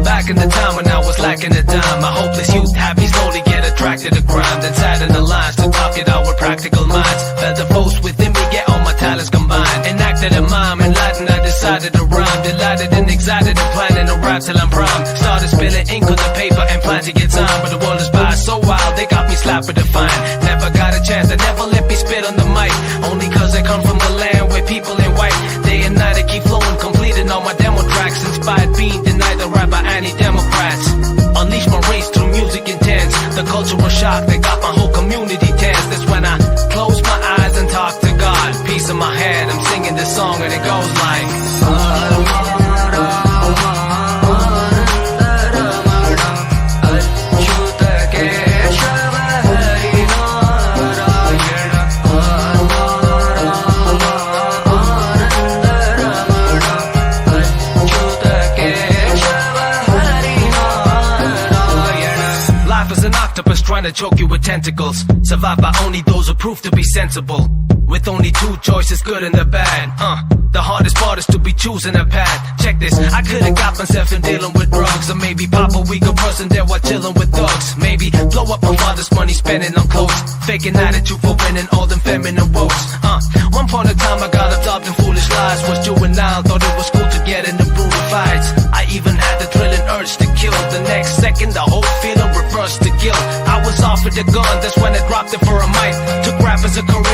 Back in the time when I was lacking a dime, my hopeless youth had me slowly get attracted to crime. Then sat in the lines to talk it out with practical minds. Felt the force within me, get all my talents combined. Enacted a mime, enlightened, I decided to rhyme. Delighted and excited and planning to rap till I'm prime. Started spilling ink on the paper and plan to get time. But the world is by so wild, they got me slapped with a fine. Never got a chance, they never let me spit on the mic. Only cause I come from the land where people in white. Day and night I keep flowing, completing all my demo tracks. Inspired, being denied the rap by anti-democrats. Unleash my race through music intense. The cultural shock that got my whole community tense. That's when I close my eyes and talk to God. Peace in my head, I'm singing this song and it goes like trying to choke you with tentacles. Survived by only those who prove to be sensible. With only two choices, good and the bad. The hardest part is to be choosing a path. Check this, I could've got myself in dealing with drugs. Or maybe pop a weaker person there while chilling with thugs. Maybe blow up my father's money spending on clothes. Faking attitude for winning all them feminine woes. One point in time I got absorbed in foolish lies. Was juvenile, thought it was cool to get into brutal fights. I even had the thrilling urge to kill. The next second the whole feeling reversed to guilt. I was offered a gun, that's when I dropped it for a mic. Took rap as a career